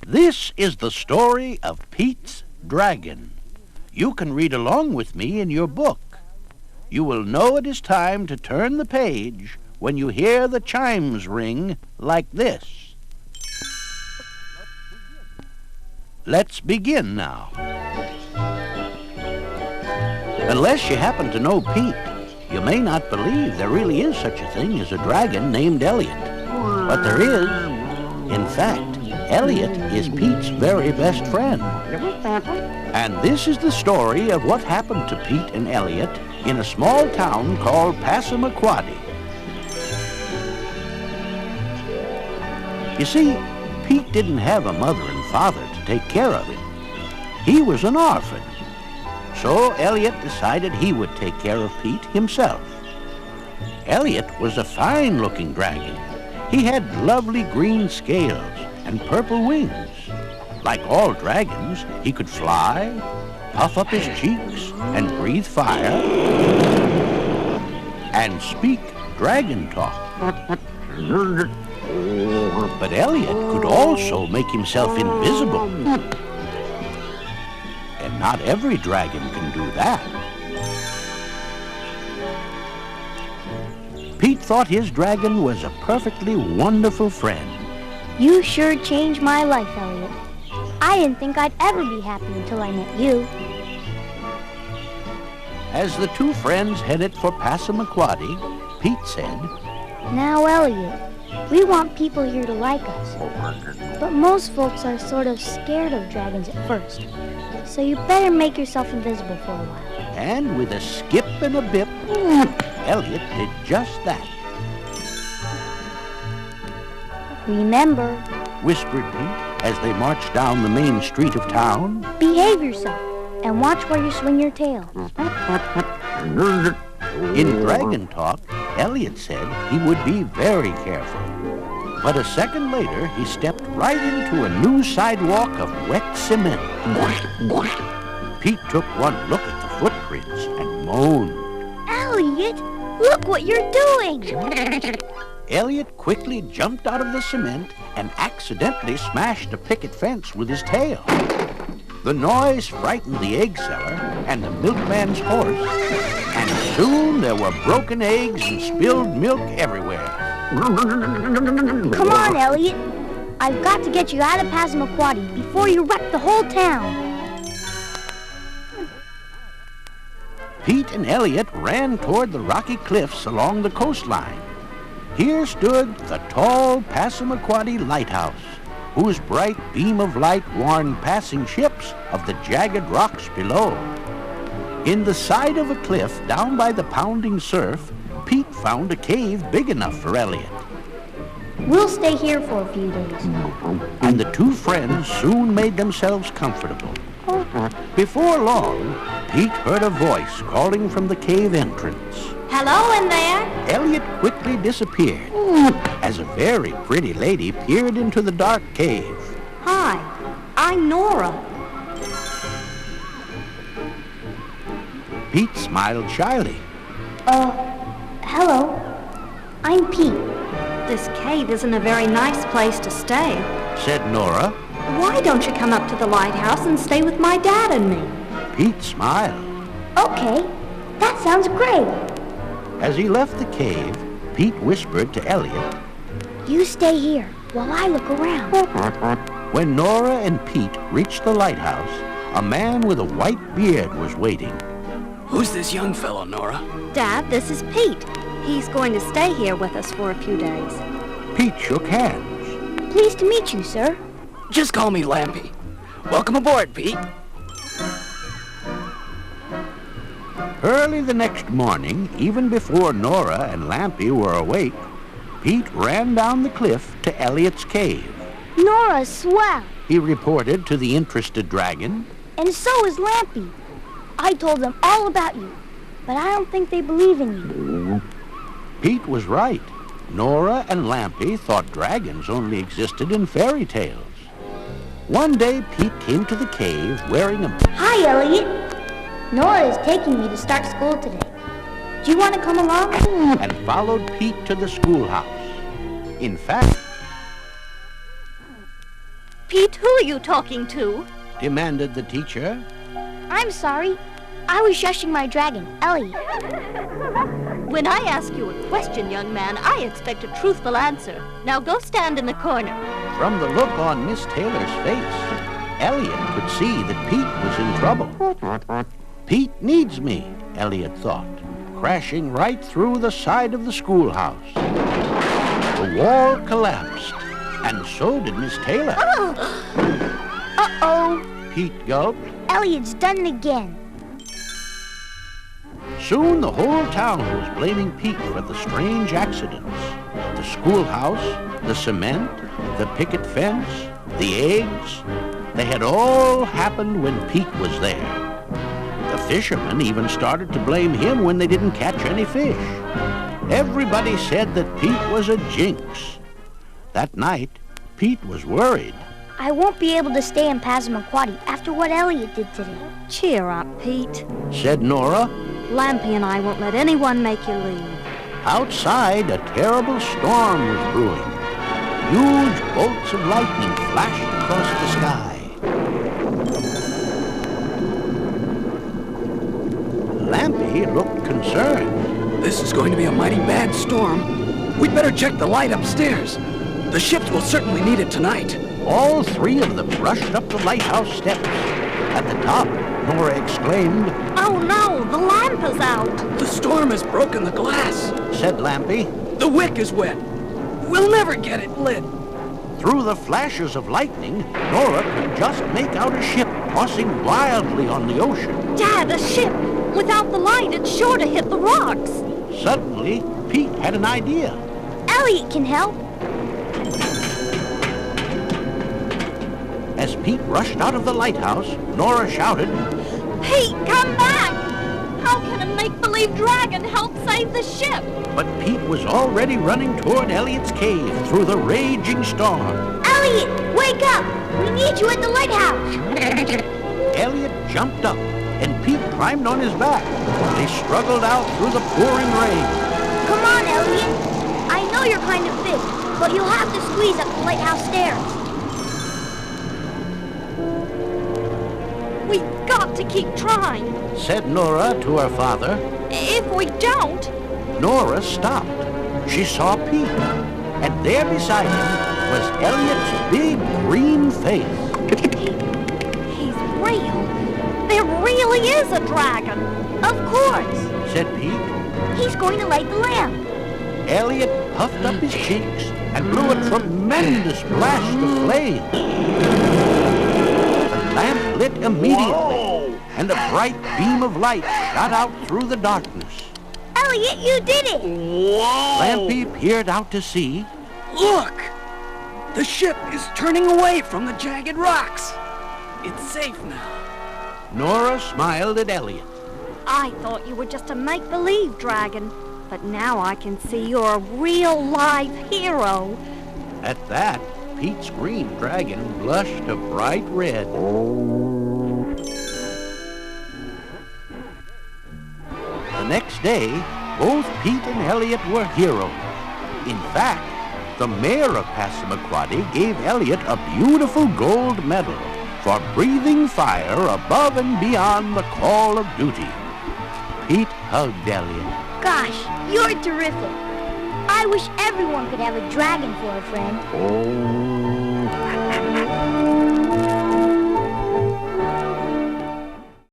This is the story of Pete's Dragon. You can read along with me in your book. You will know it is time to turn the page when you hear the chimes ring like this. Let's begin now. Unless you happen to know Pete, you may not believe there really is such a thing as a dragon named Elliot. But there is. In fact, Elliot is Pete's very best friend. And this is the story of what happened to Pete and Elliot in a small town called Passamaquoddy. You see, Pete didn't have a mother and father to take care of him. He was an orphan. So Elliot decided he would take care of Pete himself. Elliot was a fine-looking dragon. He had lovely green scales and purple wings. Like all dragons, he could fly, puff up his cheeks, and breathe fire, and speak dragon talk. But Elliot could also make himself invisible. And not every dragon can do that. Pete thought his dragon was a perfectly wonderful friend. You sure changed my life, Elliot. I didn't think I'd ever be happy until I met you. As the two friends headed for Passamaquoddy, Pete said, Now, Elliot, we want people here to like us. But most folks are sort of scared of dragons at first. So you better make yourself invisible for a while. And with a skip and a bip, Elliot did just that. Remember, whispered Pete as they marched down the main street of town. Behave yourself and watch where you swing your tail. In dragon talk, Elliot said he would be very careful. But a second later, he stepped right into a new sidewalk of wet cement. Pete took one look at the footprints and moaned. Elliot, look what you're doing! Elliot quickly jumped out of the cement and accidentally smashed a picket fence with his tail. The noise frightened the egg seller and the milkman's horse, and soon there were broken eggs and spilled milk everywhere. Come on, Elliot. I've got to get you out of Passamaquoddy before you wreck the whole town. Pete and Elliot ran toward the rocky cliffs along the coastline. Here stood the tall Passamaquoddy lighthouse, whose bright beam of light warned passing ships of the jagged rocks below. In the side of a cliff down by the pounding surf, Pete found a cave big enough for Elliot. We'll stay here for a few days. And the two friends soon made themselves comfortable. Before long, Pete heard a voice calling from the cave entrance. Hello in there. Elliot quickly disappeared as a very pretty lady peered into the dark cave. Hi, I'm Nora. Pete smiled shyly. Hello. I'm Pete. This cave isn't a very nice place to stay, said Nora. Why don't you come up to the lighthouse and stay with my dad and me? Pete smiled. Okay, that sounds great. As he left the cave, Pete whispered to Elliot, You stay here while I look around. When Nora and Pete reached the lighthouse, a man with a white beard was waiting. Who's this young fellow, Nora? Dad, this is Pete. He's going to stay here with us for a few days. Pete shook hands. Pleased to meet you, sir. Just call me Lampy. Welcome aboard, Pete. Early the next morning, even before Nora and Lampy were awake, Pete ran down the cliff to Elliot's cave. Nora's swell. He reported to the interested dragon. And so is Lampy. I told them all about you, but I don't think they believe in you. Pete was right. Nora and Lampy thought dragons only existed in fairy tales. One day, Pete came to the cave wearing a... Hi, Elliot. Nora is taking me to start school today. Do you want to come along? And followed Pete to the schoolhouse. In fact, Pete, who are you talking to? demanded the teacher. I'm sorry. I was shushing my dragon, Elliot. When I ask you a question, young man, I expect a truthful answer. Now go stand in the corner. From the look on Miss Taylor's face, Elliot could see that Pete was in trouble. Pete needs me, Elliot thought, crashing right through the side of the schoolhouse. The wall collapsed, and so did Miss Taylor. Uh-oh. Pete gulped. Elliot's done it again. Soon the whole town was blaming Pete for the strange accidents. The schoolhouse, the cement, the picket fence, the eggs. They had all happened when Pete was there. The fishermen even started to blame him when they didn't catch any fish. Everybody said that Pete was a jinx. That night, Pete was worried. I won't be able to stay in Passamaquoddy after what Elliot did today. Cheer up, Pete. Said Nora. Lampy and I won't let anyone make you leave. Outside, a terrible storm was brewing. Huge bolts of lightning flashed across the sky. Lampy looked concerned. This is going to be a mighty bad storm. We'd better check the light upstairs. The ships will certainly need it tonight. All three of them rushed up the lighthouse steps. At the top, Nora exclaimed, Oh no, the lamp is out. The storm has broken the glass. said Lampy. The wick is wet. We'll never get it lit. Through the flashes of lightning, Nora could just make out a ship tossing wildly on the ocean. Dad, a ship. Without the light, it's sure to hit the rocks. Suddenly, Pete had an idea. Elliot can help. As Pete rushed out of the lighthouse, Nora shouted, Pete, come back! How can a make-believe dragon help save the ship? but Pete was already running toward Elliot's cave through the raging storm. Elliot, wake up! We need you at the lighthouse. Elliot jumped up, and Pete climbed on his back. They struggled out through the pouring rain. Come on, Elliot. I know you're kind of big, but you'll have to squeeze up the lighthouse stairs. We've got to keep trying. Said Nora to her father. If we don't... Nora stopped. She saw Pete, and there beside him was Elliot's big green face. He's real. There really is a dragon. Of course. Said Pete. He's going to light the lamp. Elliot puffed up his cheeks and blew a tremendous blast of flame. The lamp lit immediately, and a bright beam of light shot out through the darkness. Elliot, you did it! Lampy peered out to sea. Look! The ship is turning away from the jagged rocks. It's safe now. Nora smiled at Elliot. I thought you were just a make-believe dragon, but now I can see you're a real live hero. At that, Pete's green dragon blushed a bright red. The next day, both Pete and Elliot were heroes. In fact, the mayor of Passamaquoddy gave Elliot a beautiful gold medal for breathing fire above and beyond the call of duty. Pete hugged Elliot. Gosh, you're terrific. I wish everyone could have a dragon for a friend.